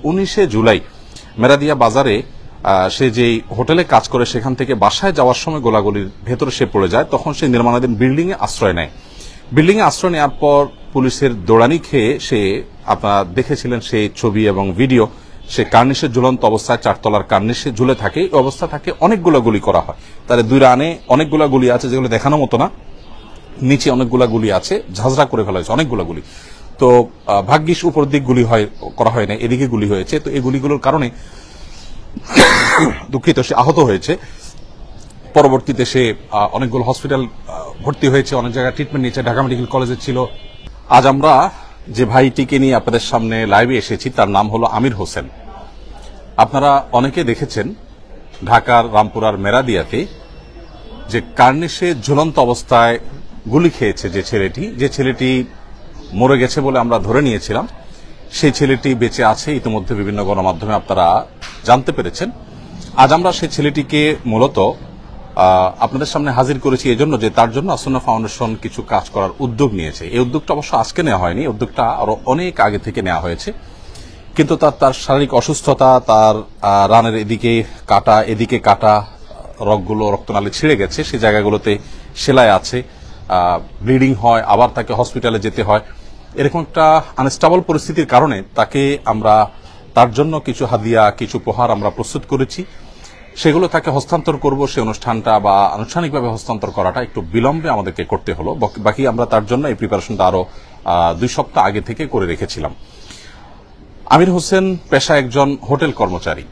19 জুলাই মেরাদিয়া বাজারে সে যেই হোটেলে কাজ করে সেখান থেকে বাসায় যাওয়ার সময় গোলাগুলির ভেতরে সে পড়ে যায়। তখন সে নির্মাণাধীন বিল্ডিং এ আশ্রয় নেয়। বিল্ডিং এ আশ্রয় নেওয়ার পর পুলিশের দৌড়ানি খেয়ে সে, আপনারা দেখেছিলেন সেই ছবি এবং ভিডিও, সে কার্নিশে ঝুলন্ত অবস্থায় 4 তলার কার্নিশে ঝুলে থাকে। এই অবস্থা থাকে, অনেকগুলো গুলি করা হয়। তার 2 রানে অনেকগুলো গুলি আছে যেগুলো দেখানোর মতো না, নিচে অনেকগুলো গুলি আছে, ঝাঁঝরা করে ফেলা হয়েছে অনেকগুলো গুলি। তো ভাগ্যিস উপর দিক গুলি করা হয় না, এদিকে গুলি হয়েছে। তো এই গুলিগুলোর কারণে দুঃখিত, সে আহত হয়েছে। পরবর্তীতে সে অনেকগুলো হসপিটাল ভর্তি হয়েছে, অনেক জায়গায় ট্রিটমেন্ট নিয়েছে, ঢাকা মেডিকেল কলেজে ছিল। আজ আমরা যে ভাইটিকে নিয়ে আপনাদের সামনে লাইভে এসেছি তার নাম হলো আমির হোসেন। আপনারা অনেকে দেখেছেন ঢাকার রামপুরার মেরাদিয়াতে যে কার্নিশে ঝুলন্ত অবস্থায় গুলি খেয়েছে যে ছেলেটি মরে গেছে বলে আমরা ধরে নিয়েছিলাম, সেই ছেলেটি বেঁচে আছে। ইতিমধ্যে বিভিন্ন গণমাধ্যমে আপনারা জানতে পেরেছেন। আজ আমরা সেই ছেলেটিকে মূলত আপনাদের সামনে হাজির করেছি এজন্য যে তার জন্য আসন্না ফাউন্ডেশন কিছু কাজ করার উদ্যোগ নিয়েছে। এই উদ্যোগটা অবশ্য আজকে নেওয়া হয়নি, উদ্যোগটা আরো অনেক আগে থেকে নেওয়া হয়েছে। কিন্তু তার শারীরিক অসুস্থতা, তার রানের এদিকে কাটা, রক্তনালী ছিঁড়ে গেছে, সেই জায়গাগুলোতে সেলাই আছে, ব্লিডিং হয়, আবার তাকে হসপিটালে যেতে হয়। এরকম একটা আনস্টেবল পরিস্থিতির কারণে তার জন্য কিছু হাদিয়া, কিছু উপহার আমরা প্রস্তুত করেছি। সেগুলো তাকে হস্তান্তর করব। সে অনুষ্ঠানটা বা আনুষ্ঠানিকভাবে হস্তান্তর করাটা একটু বিলম্বে আমাদেরকে করতে হলো। বাকি আমরা তার জন্য এই প্রিপারেশনটা আরো 2 সপ্তাহ আগে থেকে করে রেখেছিলাম। আমির হোসেন পেশা একজন হোটেল কর্মচারী,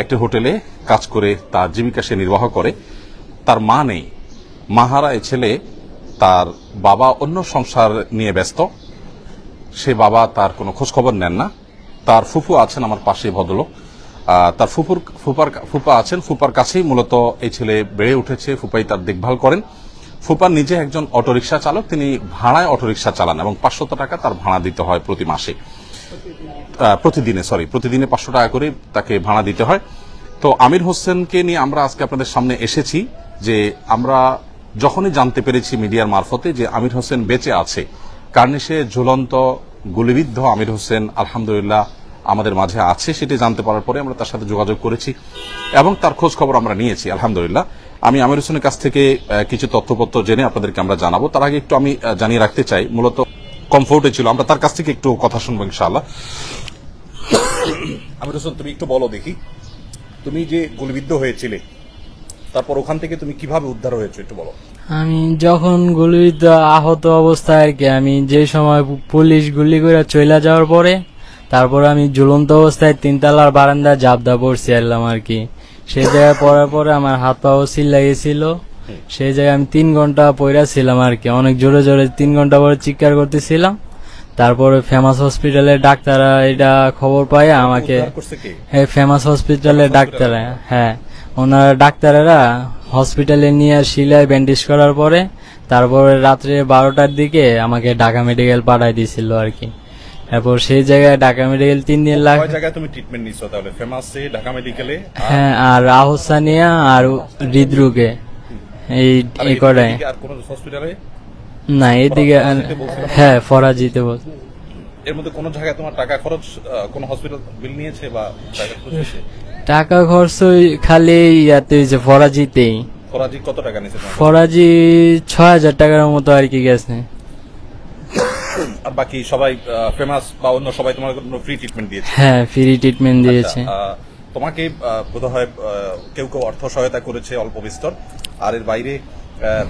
একটি হোটেলে কাজ করে তার জীবিকা সে নির্বাহ করে। তার মা নেই, মাহারা এ ছেলে। তার বাবা অন্য সংসার নিয়ে ব্যস্ত, সে বাবা তার কোনো খোঁজ খবর নেন না। তার ফুফু আছেন আমার পাশে ভদ্রলোক, তার ফুপা আছেন, ফুপার কাছেই মূলত এই ছেলে বেড়ে উঠেছে। ফুপাই তার দেখভাল করেন। ফুপা নিজে একজন অটোরিকশা চালক, তিনি ভাড়ায় অটোরিকশা চালান এবং 500 টাকা তার ভাড়া দিতে হয় প্রতি মাসে, প্রতিদিনে 500 টাকা করে তাকে ভাড়া দিতে হয়। তো আমির হোসেনকে নিয়ে আমরা আজকে আপনাদের সামনে এসেছি যে আমরা যখনই জানতে পেরেছি মিডিয়ার মারফতে যে আমির হোসেন বেঁচে আছে, কার্নিশে ঝুলন্ত গুলিবিদ্ধ আমির হোসেন আলহামদুলিল্লাহ আমাদের মাঝে আছে, সেটি জানতে পারার পরে আমরা তার সাথে যোগাযোগ করেছি এবং তার খোঁজ খবর আমরা নিয়েছি আলহামদুলিল্লাহ। আমি আমির হোসেনের কাছ থেকে কিছু তথ্যপত্র জেনে আপনাদেরকে আমরা জানাবো। তার আগে একটু আমি জানিয়ে রাখতে চাই, মূলত কমফোর্টে ছিল, আমরা তার কাছ থেকে একটু কথা শুনবো ইনশাআল্লাহ। আমির হোসেন, তুমি একটু বলো দেখি, তুমি যে গুলিবিদ্ধ হয়েছিলে তারপর ওখান থেকে তুমি কিভাবে উদ্ধার হয়েছো একটু বলো। আমি যখন গুলিবিদ্ধ আহত অবস্থায় আর কি, আমি যে সময় পুলিশ গুলি করে চলে যাওয়ার পরে তারপর আমি ঝুলন্ত অবস্থায় 3 তলার বারান্দায় জাবদা পড়ছি এলাম আর কি। সেই জায়গায় পড়ার পরে আমার হাত পাও লেগেছিল। সেই জায়গায় আমি 3 ঘন্টা পড়া ছিলাম আর কি, অনেক জোরে জোরে 3 ঘন্টা পরে চিৎকার করতেছিলাম। তারপরে ফেমাস হসপিটালের ডাক্তাররা এটা খবর পায় আমাকে, ফেমাস হসপিটালের ডাক্তাররা, ওনারা ডাক্তারেরা হসপিটালে নিয়ে শিলায় ব্যান্ডেজ করার পরে তারপরে রাত্রে 12টার দিকে আমাকে ঢাকা মেডিকেল পাঠাই দিয়েছিল আর কি। তারপর সেই জায়গায় ঢাকা মেডিকেল 3 দিন লাগে। কয় জায়গায় তুমি ট্রিটমেন্ট নিছো তাহলে? ফেমাসে, ঢাকা মেডিকেলে, আর আহসানিয়া আর হৃদরোগে, এই কটায়। আর কোন হসপিটালে না, এদিকে ফরাজিতে বল। এর মধ্যে কোন জায়গায় তোমার টাকা খরচ, কোন হসপিটাল বিল নিয়েছে বা টাকা খরচ খালি ইয়াতে হয়েছে ফরাজিতেই। ফরাজি কত টাকা নিয়েছে? ফরাজি 6000 টাকার মতো আর কি গেছে। আর বাকি সবাই ফেমাস বা অন্য সবাই তোমার ফ্রি ট্রিটমেন্ট দিয়েছে? ফ্রি ট্রিটমেন্ট দিয়েছে। তোমাকে বোধহয় কেউ অর্থ সহায়তা করেছে অল্প বিস্তর। আর এর বাইরে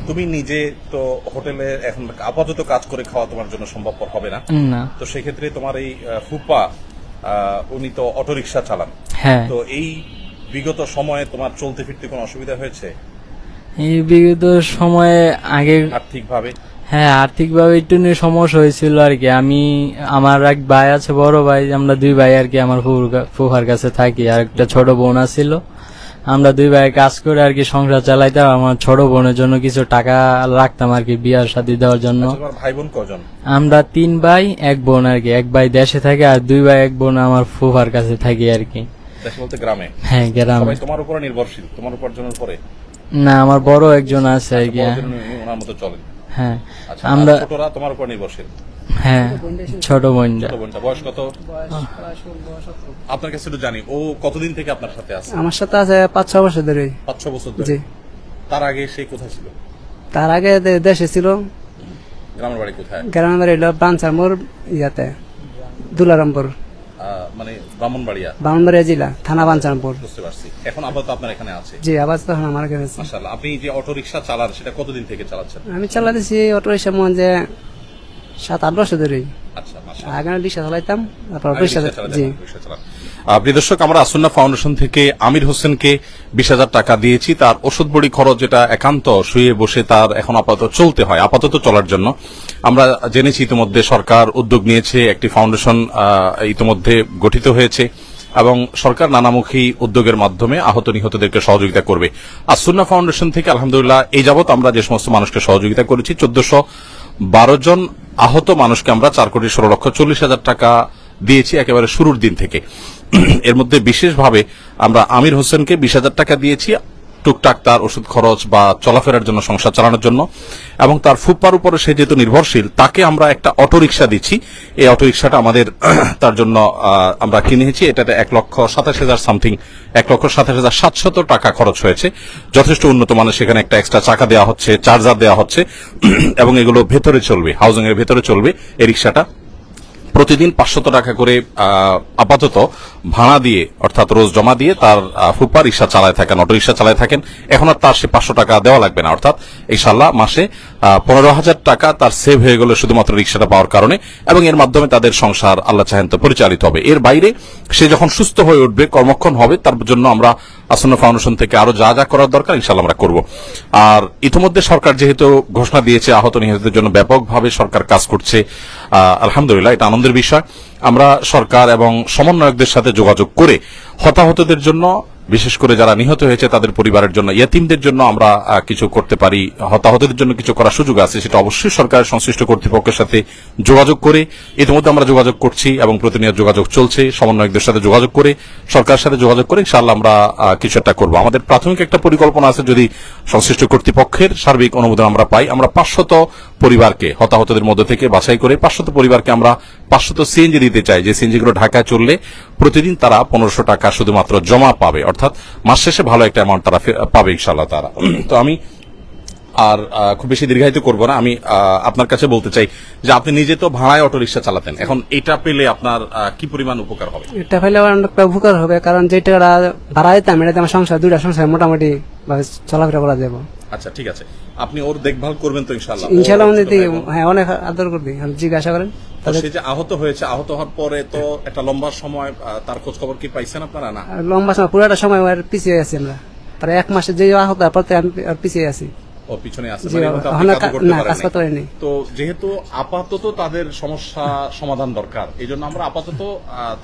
তুমি নিজে তো হোটেলে এখন আপাতত কাজ করে খাওয়া তোমার জন্য সম্ভবপর হবে না। তো সেক্ষেত্রে তোমার এই ফুপা, উনি তো অটোরিকশা চালান। তো এই বিগত সময়ে তোমার চলতে ফিরতে কোনো অসুবিধা হয়েছে? এই বিগত সময়ে আগে আর্থিকভাবে একটু সমস্যা হয়েছিল আর কি। আমার এক ভাই আছে, বড় ভাই, আমরা 2 ভাই আর কি আমার ফুফার কাছে থাকি, আর একটা ছোট বোন আছিল। আমরা 2 ভাই কাজ করে আর কি সংসার চালাইতাম। আমার ছোট বোনের জন্য কিছু টাকা রাখতাম আর কি বিয়ার শাদী দেওয়ার জন্য। ভাই বোন কজন? আমরা 3 ভাই 1 বোন আর কি। 1 ভাই দেশে থাকে আর 2 ভাই 1 বোন আমার ফুফার কাছে থাকি আর কি। দেশে বলতে গ্রামে? গ্রামে। সবাই তোমার উপর নির্ভরশীল, তোমার উপার্জনের পরে? না, আমার বড় একজন আছে আর কি। ওনার মতো চলেন? হ্যাঁ আচ্ছা, আমরা আর ছোটরা তোমার উপর নির্ভরশীল। হ্যাঁ ছোট বোনটা ছোট বোনটা বয়স কত? আপনার কাছে একটু জানি, ও কতদিন থেকে আপনার সাথে আছে? আমার সাথে আছে 5-6 বছর ধরে। 5-6 বছর ধরে। জি। তার আগে সে কোথায় ছিল? তার আগে দেশে ছিল, গ্রামের বাড়ি কোথায়? গ্রামের বাড়ি হলো বাঞ্চার মোড়, ইয়াতে দুলারামপুর, মানে ব্রাহ্মণবাড়িয়া। বামনবাড়িয়া জেলা, থানা বাঞ্চারপুর। বুঝতে পারছি। এখন আপাতত আপনার এখানে আছে। জি, আবার তখন আমার কাছে আছে। মাশাআল্লাহ। আপনি যে অটো রিকশা চালান সেটা কতদিন থেকে চালাচ্ছেন? আমি চালাতেছি অটো রিক্সা মনে যে 7-8 বছর ধরে। আচ্ছা, মাশাআল্লাহ। আগে রিক্সা চালাইতাম, তারপর আগে রিক্সা। রিকশা চালাতেন, জি। রিকশা চালান। প্রিয় দর্শক, আমরা আসুন্না ফাউন্ডেশন থেকে আমির হোসেনকে 20,000 টাকা দিয়েছি। তার ওষুধ বড়ি খরচ, যেটা একান্ত শুয়ে বসে তার এখন আপাতত চলতে হয়, আপাতত চলার জন্য। আমরা জেনেছি ইতিমধ্যে সরকার উদ্যোগ নিয়েছে, একটি ফাউন্ডেশন ইতিমধ্যে গঠিত হয়েছে এবং সরকার নানামুখী উদ্যোগের মাধ্যমে আহত নিহতদেরকে সহযোগিতা করবে। আসুন্না ফাউন্ডেশন থেকে আলহামদুলিল্লাহ এই যাবত আমরা যে সমস্ত মানুষকে সহযোগিতা করেছি, 1412 জন আহত মানুষকে আমরা 4,16,40,000 টাকা দিয়েছি একেবারে শুরুর দিন থেকে। এর মধ্যে বিশেষভাবে আমরা আমির হোসেনকে 20,000 টাকা দিয়েছি টুকটাক তার ওষুধ খরচ বা চলাফেরার জন্য, সংসার চালানোর জন্য। এবং তার ফুপ্পার উপরে সে যেহেতু নির্ভরশীল, তাকে আমরা একটা অটোরিকশা দিচ্ছি। এই অটোরিকশাটা আমাদের তার জন্য আমরা কিনেছি। এটাতে 1,27,000 সামথিং, 1,27,700 টাকা খরচ হয়েছে। যথেষ্ট উন্নত মানের সেখানে একটা এক্সট্রা চাকা দেওয়া হচ্ছে, চার্জার দেওয়া হচ্ছে এবং এগুলো ভেতরে চলবে, হাউজিং এর ভেতরে চলবে এই রিকশাটা। প্রতিদিন 500 টাকা করে আপাতত ভাড়া দিয়ে, অর্থাৎ রোজ জমা দিয়ে তার ফুপ্পা রিক্সা চালায় থাকেন, অটো রিক্সা চালায় থাকেন। এখন আর তার সে 500 টাকা দেওয়া লাগবে না, অর্থাৎ ইনশাআল্লাহ মাসে 15,000 টাকা তার সেভ হয়ে গেল শুধুমাত্র রিক্সাটা পাওয়ার কারণে। এবং এর মাধ্যমে তাদের সংসার আল্লাহ চাহেন তো পরিচালিত হবে। এর বাইরে সে যখন সুস্থ হয়ে উঠবে, কর্মক্ষম হবে, তার জন্য আমরা আসন্ন ফাউন্ডেশন থেকে আরো যা যা করার দরকার ইনশাআল্লাহ আমরা করব। আর ইতিমধ্যে সরকার যেহেতু ঘোষণা দিয়েছে আহত নিহতদের জন্য ব্যাপকভাবে সরকার কাজ করছে, আলহামদুলিল্লাহ এটা আনন্দের বিষয়। আমরা সরকার এবং সমন্বয়কদের সাথে যোগাযোগ করে হতাহতদের জন্য, বিশেষ করে যারা নিহত হয়েছে তাদের পরিবারের জন্য, ইয়াতিমদের জন্য আমরা কিছু করতে পারি, হতাহতদের জন্য কিছু করার সুযোগ আছে, সেটা অবশ্যই সরকারের সংশ্লিষ্ট কর্তৃপক্ষের সাথে যোগাযোগ করে, ইতিমধ্যে আমরা যোগাযোগ করছি এবং প্রতিনিয়ত যোগাযোগ চলছে। সমন্বয়কদের সাথে যোগাযোগ করে, সরকারের সাথে যোগাযোগ করে ইনশাআল্লাহ আমরা কিছু একটা করবো। আমাদের প্রাথমিক একটা পরিকল্পনা আছে, যদি সংশ্লিষ্ট কর্তৃপক্ষের সার্বিক অনুমোদন আমরা পাই, আমরা 500 পরিবারকে হতাহতদের মধ্য থেকে বাছাই করে 500 পরিবারকে আমরা 500 সিএনজি দিতে চাই, যে সিএনজিগুলো ঢাকায় চললে প্রতিদিন তারা 1500 টাকা শুধুমাত্র জমা পাবে, অর্থাৎ মাস শেষে ভালো একটা অ্যামাউন্ট তারা পাবে ইনশাআল্লাহ তারা। তো আমি আর খুব বেশি দীর্ঘায়িত করব না। আমি আপনার কাছে বলতে চাই যে আপনি নিজে তো ভাড়ায় অটো রিক্সা চালাতেন, এখন এটা পেলে আপনার কি পরিমাণ উপকার হবে? এটা পেলে অনেকটা উপকার হবে, কারণ যে টাকাটা ভাড়া দিতাম এটাতে আমার সংসার, 2টা সংসার মোটামুটি ভাবে চলাফেরা করা যাবে। আচ্ছা, ঠিক আছে। আপনি ওর দেখভাল করবেন তো ইনশাআল্লাহ? ইনশাআল্লাহ হ্যাঁ, অনেক আদর করবি, জিজ্ঞাসা করেন। সে যে আহত হয়েছে, আহত হওয়ার পরে তো একটা লম্বা সময় তার খোঁজ খবর কি পাইছেন আপনারা? না, লম্বা সময়, পুরোটা সময় আর পিছিয়ে আছি আমরা, প্রায় 1 মাসে যে আহত, তারপর আমি আর পিছিয়ে আছি। ও পিছনে আছে, জি, মানে এখন তো আপনি ওখানে কাজও করতে না, কাজ করতে পারেন পারিনি। নাই। তো যেহেতু আপাতত তাদের সমস্যা সমাধান দরকার, এই জন্য আমরা আপাতত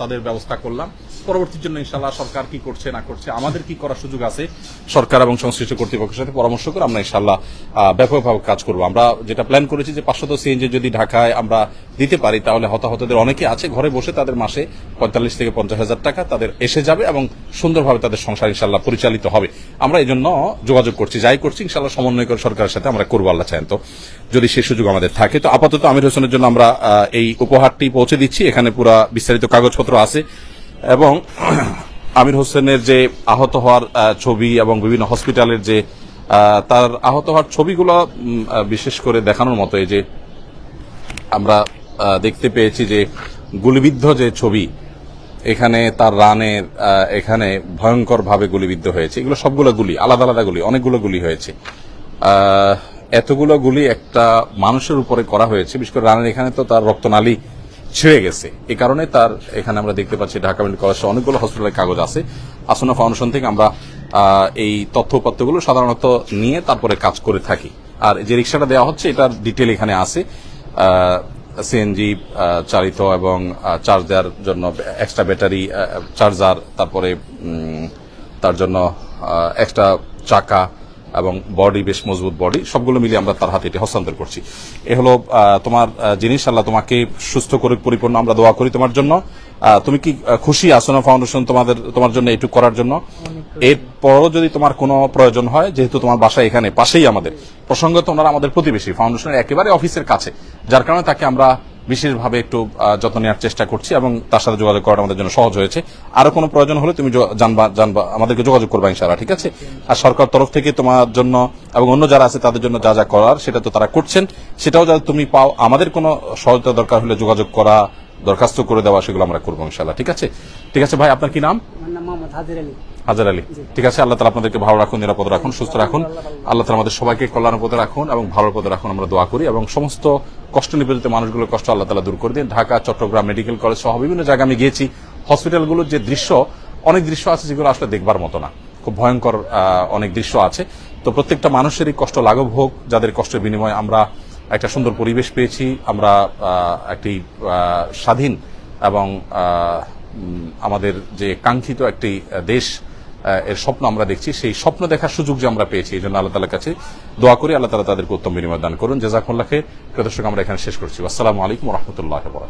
তাদের ব্যবস্থা করলাম। পরবর্তীর জন্য ইনশাআল্লাহ সরকার কি করছে না করছে, আমাদের কি করার সুযোগ আছে, সরকার এবং সংশ্লিষ্ট কর্তৃপক্ষের সাথে পরামর্শ করে আমরা ইনশাআল্লাহ ব্যাপকভাবে কাজ করব। আমরা যেটা প্ল্যান করেছি যে 500 সিএনজি যদি ঢাকায় আমরা দিতে পারি, তাহলে হতাহতদের অনেকে আছে ঘরে বসে, তাদের মাসে 45 থেকে 50,000 টাকা তাদের এসে যাবে এবং সুন্দরভাবে তাদের সংসার ইনশাআল্লাহ পরিচালিত হবে। আমরা এই জন্য যোগাযোগ করছি, যাই করছি ইনশাআল্লাহ সমন্বয় করে সরকারের সাথে আমরা করবো, আল্লাহ চান তো, যদি সেই সুযোগ আমাদের থাকে। তো আপাতত আমির হোসেনের জন্য আমরা এই উপহারটি পৌঁছে দিচ্ছি। এখানে পুরো বিস্তারিত কাগজপত্র আছে এবং আমির হোসেনের যে আহত হওয়ার ছবি এবং বিভিন্ন হসপিটালের যে তার আহত হওয়ার ছবিগুলো বিশেষ করে দেখানোর মতো। এই যে আমরা দেখতে পেয়েছি যে গুলিবিদ্ধ যে ছবি, এখানে তার রানের এখানে ভয়ঙ্কর ভাবে গুলিবিদ্ধ হয়েছে। এগুলো সবগুলো গুলি, আলাদা আলাদা গুলি, অনেকগুলো গুলি হয়েছে। এতগুলো গুলি একটা মানুষের উপরে করা হয়েছে, বিশেষ করে রানের এখানে তো তার রক্তনালী ছিঁড়ে গেছে। এই কারণে তার এখানে আমরা দেখতে পাচ্ছি ঢাকা মেডিকেল কলেজে অনেকগুলো হসপিটালের কাগজ আছে। আসনা ফাউন্ডেশন থেকে আমরা এই তথ্য উপাত্তগুলো সাধারণত নিয়ে তারপরে কাজ করে থাকি। আর যে রিক্সাটা দেওয়া হচ্ছে এটার ডিটেল এখানে আছে, সিএনজি চালিত এবং চার্জ দেওয়ার জন্য এক্সট্রা ব্যাটারি, চার্জার, তারপরে তার জন্য এক্সট্রা চাকা এবং বডি, বেশ মজবুত বডি, সবগুলো মিলিয়ে আমরা তার হাতে এটি হস্তান্তর করছি। এ হলো তোমার জিনিস। আল্লাহ তোমাকে সুস্থ করে পরিপূর্ণ আমরা দোয়া করি তোমার জন্য। তুমি কি খুশি আসনা ফাউন্ডেশন তোমার জন্য এটুকু করার জন্য? এরপরও যদি তোমার কোনো প্রয়োজন হয়, যেহেতু তোমার বাসা এখানে পাশেই আমাদের, প্রসঙ্গত ওনারা আমাদের প্রতিবেশী, ফাউন্ডেশনের একেবারে অফিসের কাছে, যার কারণে তাকে আমরা বিশেষভাবে একটু যত্ন নেওয়ার চেষ্টা করছি এবং তার সাথে যোগাযোগ করাটা আমাদের জন্য সহজ হয়েছে। আরো কোনো প্রয়োজন হলে তুমি জানবা, আমাদেরকে যোগাযোগ করবা ইনশাআল্লাহ, ঠিক আছে? আর সরকার তরফ থেকে তোমার জন্য এবং অন্য যারা আছে তাদের জন্য যা যা করার সেটা তো তারা করছেন, সেটাও যাতে তুমি পাও। আমাদের কোনো সহায়তা দরকার হলে যোগাযোগ করা, দরখাস্ত করে দেওয়া, সেগুলো আমরা করবো ইনশাআল্লাহ, ঠিক আছে? ঠিক আছে ভাই, আপনার কি নাম? আমার নাম মোহাম্মদ হাজির আলী। হাজার আলী। ঠিক আছে, আল্লাহ তাআলা আপনাদেরকে ভালো রাখুন, নিরাপদ রাখুন, সুস্থ রাখুন। আল্লাহ তাআলা আমাদের সবাইকে কল্যাণ পথে রাখুন এবং ভালোর পথে রাখুন, আমরা দোয়া করি। এবং সমস্ত কষ্ট নিবেদিত মানুষগুলোর কষ্ট আল্লাহ তাআলা দূর করে দিন। ঢাকা, চট্টগ্রাম মেডিকেল কলেজ সহ বিভিন্ন জায়গায় আমি গিয়েছি, হসপিটালগুলোর যে দৃশ্য, অনেক দৃশ্য আছে যেগুলো আসলে দেখবার মতো না, খুব ভয়ঙ্কর অনেক দৃশ্য আছে। তো প্রত্যেকটা মানুষেরই কষ্ট লাঘব হোক, যাদের কষ্টের বিনিময়ে আমরা একটা সুন্দর পরিবেশ পেয়েছি, আমরা একটি স্বাধীন এবং আমাদের যে কাঙ্ক্ষিত একটি দেশ এর স্বপ্ন আমরা দেখছি, সেই স্বপ্ন দেখার সুযোগ যে আমরা পেয়েছি, এই জন্য আল্লাহ তাআলার কাছে দোয়া করি আল্লাহ তাআলা তাদেরকে উত্তম বিনিময় দান করুন। জাযাকুমুল্লাহ খাইর। প্রিয় দর্শক, আমরা এখানে শেষ করছি। আসসালামু আলাইকুম ওয়া রাহমাতুল্লাহি ওয়া বারাকাতুহু।